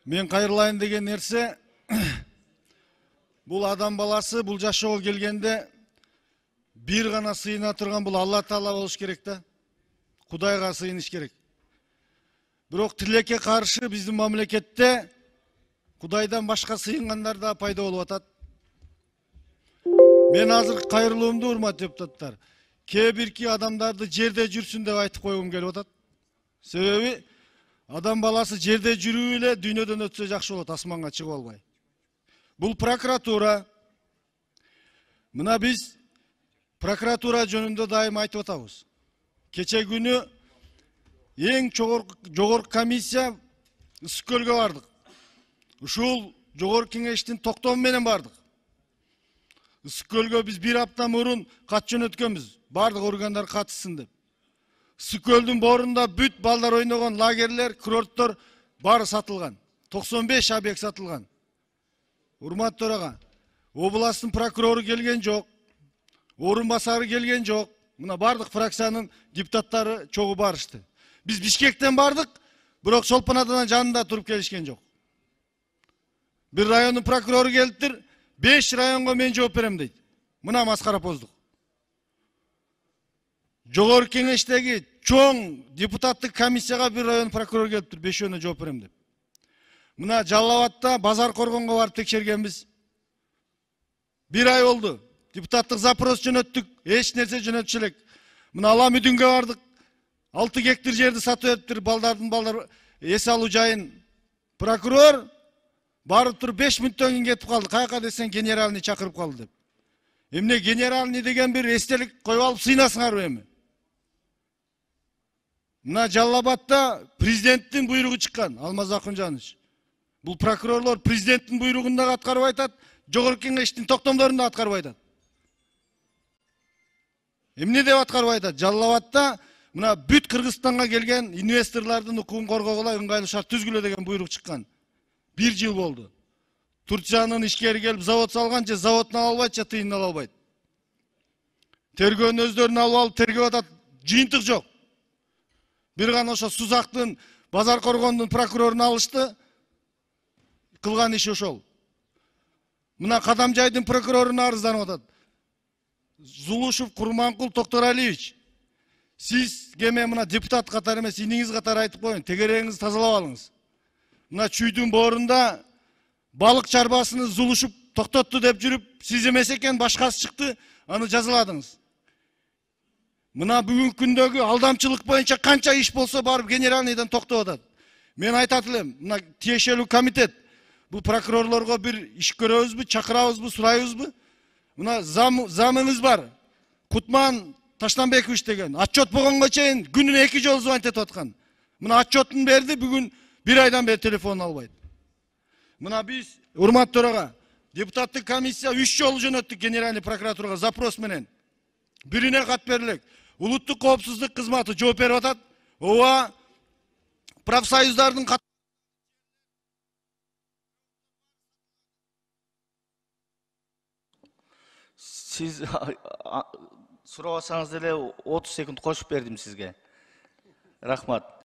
Мен кайрылайын деген нерсе, бул адам баласы бул жашоого келгенде бир гана сыйына турган бул Алла Таала болуш керек да. Кудайга сыйыныш керек. Бирок тилекке каршы биздин мамлекетте Кудайдан башка сыйынгандар да пайда болуп атат. Мен азыр кайрылуумду, урматтуу депутаттар, кээ бирки адамдарды жерде жүрсүн деп айтып койгум келип атат. Себеби адам баласы жерде жүрүп эле дүйнөдөн өтсө жакшы болот, асманга чыгып албай. Бул прокуратура. Мына биз прокуратура жөнүндө дайым айтып атабыз. Кече күнү эң жогорку комиссия Ысык-Көлгө бардык. Ушул жогорку кеңештин токтому менен бардык. Ысык-Көлгө биз бир апта мурун кат жөнөткөнбүз. Бардык органдар катышсын деп. Ысык-Көлдүн борунда бүт балдар ойногон лагерлер, курорттор бары сатылган. 95 объект сатылган. Урматтуу төрага, областын прокурору келген жок, орун басары келген жок. Мына бардык фракциянын депутаттары чогуу барышты. Биз Бишкектен бардык, бирок Чолпон атанын жанында туруп келишкен жок. Бир райондун прокурору келиптир, 5 районго мен жооп берем дейт. Мына маскарапоздук. Жогорку кеңештеги чоң депутаттык комиссияга бир район прокурор келиптир, 5-өөнө жооп берем деп. Мына Жалал Абадта базар коргонго барып текшергенбиз. 1 ай болду. Депутаттык запрос жөнөттүк, эч нерсе жөнөтүшө элек. Мына Ала Мүдүнгө бардык. 6 гектар жерди сатып бериптир, балдар эс алуу жайын. Прокурор барып туруп 5 мүнөттөн кийин кетип калды. Каяка десең генеральный чакырып калды деп. Эмне генеральный деген бир эстелик коюп алып сыйнасыңарбы эми? Мына Жалал Абадта президенттин буйругу чыккан, Алмаз Акунжанович. Бул прокурорлор президенттин буйругун да аткарып айтат, жогорку кеңештин токтомдорун да аткарып айтат. Эмне деп аткарып айтат? Жалал Абадта мына бүт Кыргызстанга келген инвесторлордун укугун коргогула ыңгайлуу шарт түзгүлө деген буйрук чыккан. 1 жыл болду. Турциянын ишкери келип завод салган, же заводун ала албайт, же тыйынын ала албайт. Тергөөнүн өздөрүн алып тергеп атат, жыйынтык жок. Бир гана ошо Сузактын, Базар Коргондун прокурорун алышты. Кылган иши ошол. Мына Кадамжайдын прокуроруна арызданып атат. Зулушев Курманкул Токторалиевич, сиз кеме мына депутат катары эмес, иниңиз катары айтып коюн, тегереңизди тазалап алыңыз. Мына Чүйдүн боорунда балык чарбасыны Зулушев токтотту деп жүрүп, сиз эмес экен, башкасы чыкты, аны жазаладыңыз. Мына бүгүнкү күндөгү алдамчылык боюнча канча иш болсо барып генеральныйдан токтоп атат. Мен айтат элем, мына тиешелүү комитет бул прокурорлорго бир иш көрөбүзбү, чакырабызбы, сурайбызбы? Мына замыңыз бар. Кутман Таштанбекович деген отчет болгонго чейин күнүнө 2 жолу звонить этип аткан. Мына отчетун берди, бүгүн 1 айдан бери телефон албайт. Мына биз, урматтуу төрага, депутаттык комиссия 3 жолу жөнөттүк генеральный прокуратурага запрос менен. Бирине кат берилек. Улуттук коопсуздук кызматы жооп берип атат. Ооба, профсоюздардын Siz сурабасаңыз деле 30 секунд кошуп бердим сизге. Рахмат.